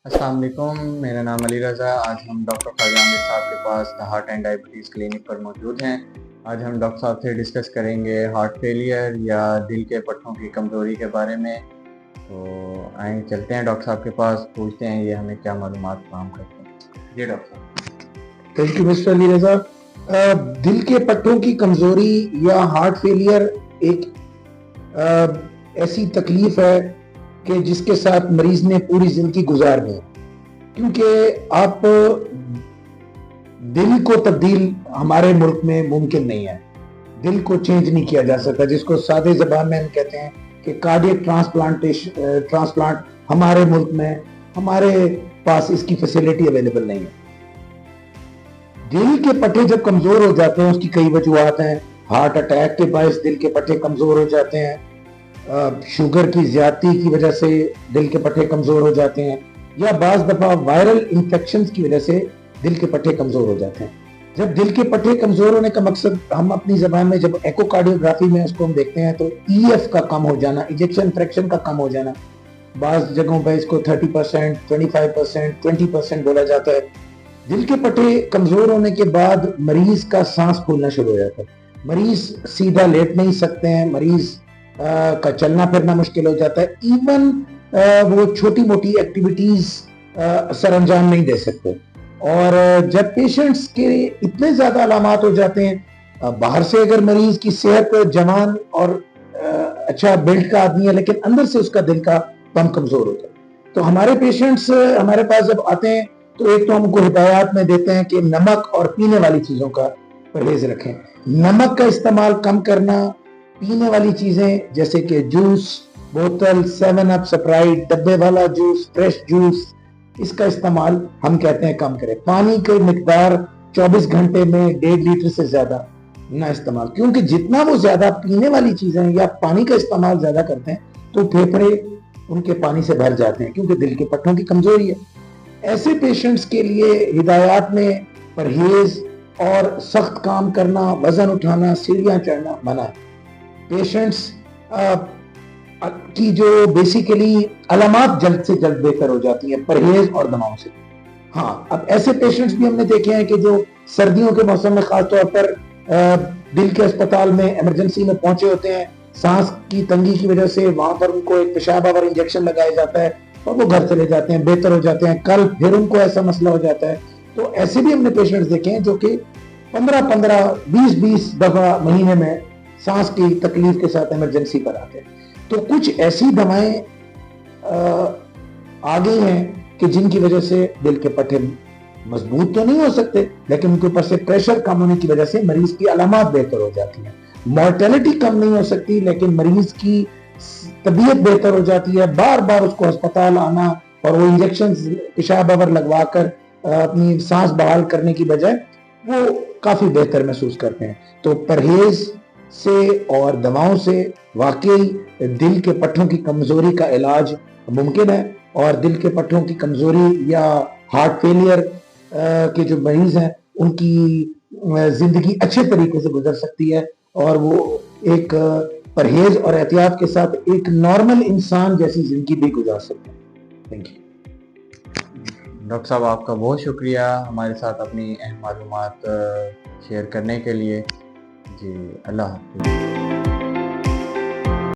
अस्सलाम वालेकुम, मेरा नाम अली रज़ा। आज हम डॉक्टर ख्वाजा आमिर साहब के पास the heart and diabetes clinic पर मौजूद हैं। आज हम डॉक्टर साहब से डिस्कस करेंगे हार्ट फेलियर या दिल के पट्टों की कमज़ोरी के बारे में। तो आइए चलते हैं डॉक्टर साहब के पास, पूछते हैं ये हमें क्या मालूमात फराहम करते हैं। जी डॉक्टर साहब। थैंक यू मिस्टर अली रजा। दिल के पट्टों की कमजोरी या हार्ट फेलियर एक ऐसी तकलीफ है कि जिसके साथ मरीज ने पूरी जिंदगी गुजारनी है, क्योंकि आप दिल को तब्दील हमारे मुल्क में मुमकिन नहीं है। दिल को चेंज नहीं किया जा सकता, जिसको सादे जबान में हम कहते हैं कि कार्डियक ट्रांसप्लांट हमारे मुल्क में, हमारे पास इसकी फैसिलिटी अवेलेबल नहीं है। दिल के पट्टे जब कमजोर हो जाते हैं, उसकी कई वजूहत हैं। हार्ट अटैक के बायस दिल के पट्टे कमजोर हो जाते हैं, शुगर की ज्यादती की वजह से दिल के पट्टे कमजोर हो जाते हैं, या बाज दफा वायरल इंफेक्शंस की वजह से दिल के पट्टे कमजोर हो जाते हैं। जब दिल के पट्टे कमजोर होने का मकसद हम अपनी जबान में जब एकोकार्डियोग्राफी में उसको हम देखते हैं तो ईएफ का कम हो जाना, इजेक्शन फ्रैक्शन का कम हो जाना, बाज जगहों पर इसको 30%, 25%, 20% बोला जाता है। दिल के पट्टे कमजोर होने के बाद मरीज का सांस फूलना शुरू हो जाता है, मरीज सीधा लेट नहीं सकते हैं, मरीज का चलना फिरना मुश्किल हो जाता है, इवन वो छोटी मोटी एक्टिविटीज सर अंजाम नहीं दे सकते। और जब पेशेंट्स के इतने ज्यादा अलामात हो जाते हैं, बाहर से अगर मरीज की सेहत जवान और अच्छा बिल्ड का आदमी है, लेकिन अंदर से उसका दिल का पंप कमजोर होता है, तो हमारे पेशेंट्स हमारे पास जब आते हैं तो एक तो हमको हिदायत में देते हैं कि नमक और पीने वाली चीजों का परहेज रखें। नमक का इस्तेमाल कम करना, पीने वाली चीजें जैसे कि जूस, बोतल, 7 अप, स्प्राइट, डब्बे वाला जूस, फ्रेश जूस, इसका इस्तेमाल हम कहते हैं कम करें। पानी की मिकदार 24 घंटे में 1.5 लीटर से ज्यादा ना इस्तेमाल, क्योंकि जितना वो ज्यादा पीने वाली चीजें या पानी का इस्तेमाल ज्यादा करते हैं तो फेफड़े उनके पानी से भर जाते हैं, क्योंकि दिल के पट्टों की कमजोरी है। ऐसे पेशेंट्स के लिए हिदायत में परहेज और सख्त काम करना, वजन उठाना, सीढ़ियां चढ़ना मना है। पेशेंट्स की जो बेसिकली अलामात जल्द से जल्द बेहतर हो जाती है परहेज और दवाओं से। हाँ, अब ऐसे पेशेंट्स भी हमने देखे हैं कि जो सर्दियों के मौसम में खासतौर पर दिल के अस्पताल में इमरजेंसी में पहुंचे होते हैं, सांस की तंगी की वजह से वहां पर उनको एक पेशाब आवर इंजेक्शन लगाया जाता है और वो घर चले जाते हैं, बेहतर हो जाते हैं। कल फिर उनको ऐसा मसला हो जाता है। तो ऐसे भी हमने पेशेंट्स देखे हैं जो कि 15-15, 20-20 दफा महीने में सांस की तकलीफ के साथ इमरजेंसी पर आते हैं। तो कुछ ऐसी दवाएं आ गई हैं कि जिनकी वजह से दिल के पट्टे मजबूत तो नहीं हो सकते, लेकिन उनके ऊपर से प्रेशर कम होने की वजह से मरीज की अलामात बेहतर हो जाती हैं। मॉर्टेलिटी कम नहीं हो सकती, लेकिन मरीज की तबीयत बेहतर हो जाती है। बार बार उसको अस्पताल आना और वो इंजेक्शन पेशाब आवर लगवाकर अपनी सांस बहाल करने की बजाय वो काफी बेहतर महसूस करते हैं। तो परहेज से और दवाओं से वाकई दिल के पट्टों की कमजोरी का इलाज मुमकिन है, और दिल के पट्टों की कमजोरी या हार्ट फेलियर के जो मरीज हैं उनकी जिंदगी अच्छे तरीके से गुजर सकती है, और वो एक परहेज और एहतियात के साथ एक नॉर्मल इंसान जैसी जिंदगी भी गुजार सकते हैं। थैंक यू डॉक्टर साहब, आपका बहुत शुक्रिया हमारे साथ अपनी अहम मालूमात शेयर करने के लिए। जी, अल्लाह हाफ़िज़।